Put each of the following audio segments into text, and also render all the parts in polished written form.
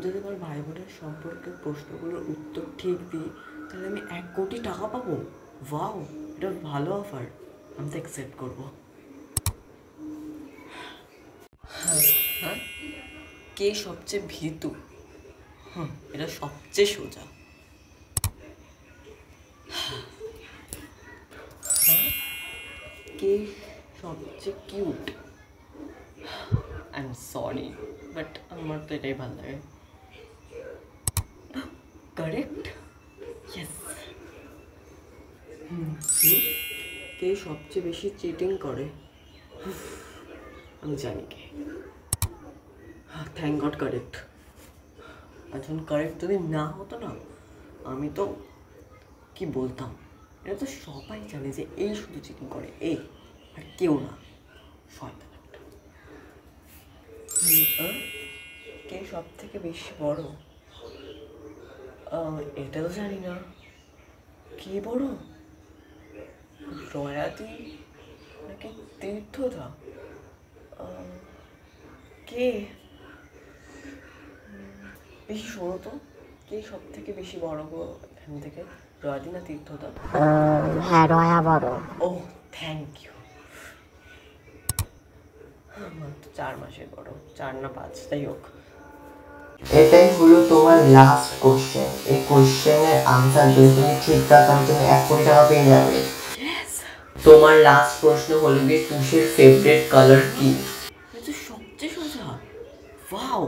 যদি আমার ভাই বোনের সম্পর্কে প্রশ্নগুলোর উত্তর ঠিক দিই তাহলে আমি 1 কোটি টাকা পাবো। ওয়াও, এটা ভালো অফার, আমি তো অ্যাকসেপ্ট করবো। হ্যাঁ, কে সবচেয়ে ভীতু? এটা সবচেয়ে সোজা। হ্যাঁ, কে সবচেয়ে cute? I am sorry, but আমার তো এটাই ভালো লাগে। Correct, yes. কে সবচেয়ে বেশি চিটিং করে? আমি জানি কে। Thank God correct. এখন কারেক্ট যদি না হতো না, আমি তো কি বলতাম। এটা তো সবাই জানে যে এই শুধু চিটিং করে, এই আর কেউ না, শয়তান একটা। কে সব থেকে বেশি বড়? এটাও জানি না। কে বড়, রয়াতি নাকি তীর্থদা? কে বেশি শোনো তো, কে সব থেকে বেশি বড় গো এখান থেকে, রয়াতি না তীর্থদা? হ্যাঁ, রয়া বড়। ও থ্যাংক ইউ। আমার তো 4 মাসের বড়, 4 না 5, যাই হোক। এটাই হলো তোমার লাস্ট কোশ্চেন। এই কোশ্চেনের আনসার যদি তুমি ঠিক দাও তাহলে তুমি 1 কোটি টাকা পেয়ে যাবে। তোমার লাস্ট প্রশ্ন হলো যে তুষের ফেভারিট কালার কি? এটা সবচেয়ে সোজা। ওয়াও,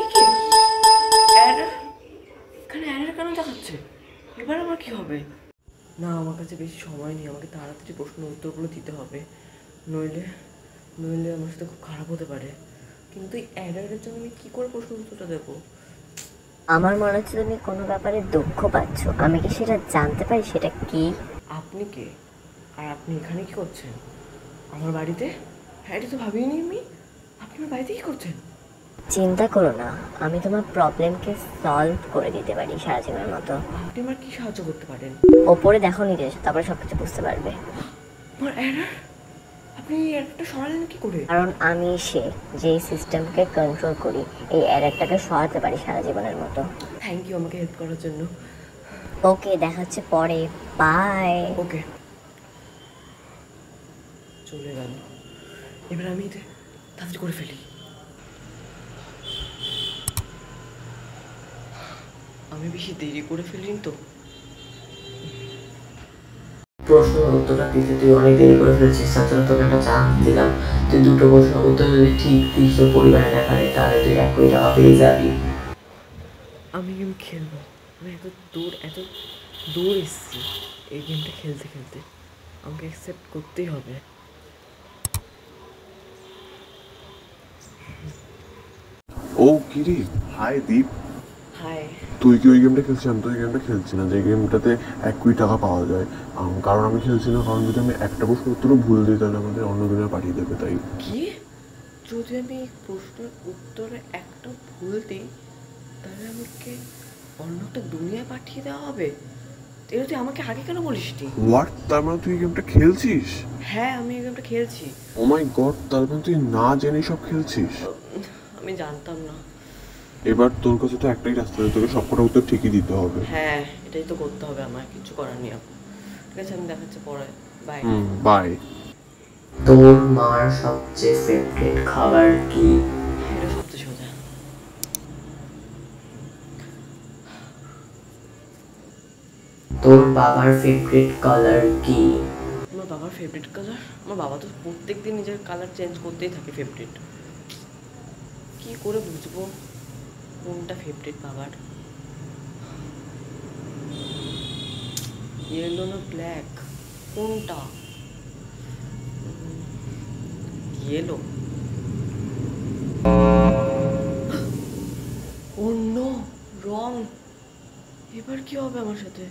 এখানে অ্যাডার কেন দেখাচ্ছে? এবার আমার কি হবে? না, আমার কাছে বেশি সময় নেই, আমাকে তাড়াতাড়ি প্রশ্ন উত্তরগুলো দিতে হবে, নইলে নইলে আমার সাথে খুব খারাপ হতে পারে। কিন্তু এই অ্যাডারের জন্য আমি কী করে প্রশ্ন উত্তরটা দেবো? আমার মনে হচ্ছে তুমি কোনো ব্যাপারে দুঃখ পাচ্ছ। আমি কি সেটা জানতে পারি সেটা কি? আপনি কে? আর আপনি এখানে কি করছেন আমার বাড়িতে? হ্যাঁ, এটা তো ভাবিনি আমি। আপনি আমার বাড়িতে কী করছেন? চিন্তা করো না, আমি তোমার প্রবলেমকে সলভ করে দিতে পারি সারা জীবনের মতো। আপনি আমার কী সাহায্য করতে পারেন? ওপরে দেখো নিজে, তারপরে সবকিছু বুঝতে পারবে। আমার অ্যাডার? আপনি অ্যাডারটা সরালেন কী করে? কারণ আমি সে যেই সিস্টেমকে কন্ট্রোল করি, এই অ্যাডারটাকে সরাতে পারি সারা জীবনের মতো। থ্যাংক ইউ আমাকে হেল্প করার জন্য। ওকে, দেখা হচ্ছে পরে, বাই। ওকে, চলে গেল। এবার আমি এটা তাড়াতাড়ি করে ফেলি। আমি বেশি দেরি করে ফেলিনি তো? প্রশ্নের উত্তরটা দিতে তুই অনেক দেরি করে ফেলেছিস, তার জন্য তোকে একটা চান্স দিলাম। তুই 2টো প্রশ্নের উত্তর যদি ঠিক দিস তোর পরিবারে দেখালে তাহলে তুই 1 কোটি টাকা পেয়ে যাবি। আমি গেম খেলবো। আমি এত দূর এসেছি এই গেমটা খেলতে খেলতে, আমাকে অ্যাকসেপ্ট করতেই হবে। ও কিরে, হাই দীপ। হাই। তুই কি ওই গেমটা খেলছিস? আমি তো ওই গেমটা খেলছি না, যে গেমটাতে 1 কোটি টাকা পাওয়া যায়। কারণ আমি খেলছি না, কারণ যদি আমি একটা প্রশ্ন উত্তরও ভুল দিই তাহলে আমাদের অন্য দুনিয়া পাঠিয়ে দেবে। তাই কি? যদি আমি এই প্রশ্নের উত্তরে একটা ভুল দিই তাহলে আমাকে অন্য একটা দুনিয়ায় পাঠিয়ে দেওয়া হবে? এটা তুই আমাকে আগে কেন বলিসনি? হোয়াট, তার মানে তুই এই গেমটা খেলছিস? হ্যাঁ, আমি এই গেমটা খেলছি। ও মাই গড, তার মানে তুই না জেনে সব খেলছিস? আমি জানতাম না। এবার তোর কাছে তো একটাই রাস্তা, তোকে সবকটা উত্তর ঠিকই দিতে হবে। হ্যাঁ, এটাই তো করতে হবে, আমার কিছু করার নেই। ঠিক আছে, আমি দেখাচ্ছি পরে। বাই। বাই। তোর মার সবচেয়ে ফেভারিট খাবার কি? এটা সবচেয়ে সোজা। তোর বাবার ফেভারিট কালার কি? আমার বাবার ফেভারিট কালার? আমার বাবা তো প্রত্যেকদিন নিজের কালার চেঞ্জ করতেই থাকে ফেভারিট। কি করে বুঝবো কোনটা ফেভারিট বাবার? ইয়েলো না ব্ল্যাক, কোনটা? ইয়েলো। অন্য রং। এবার কি হবে আমার সাথে?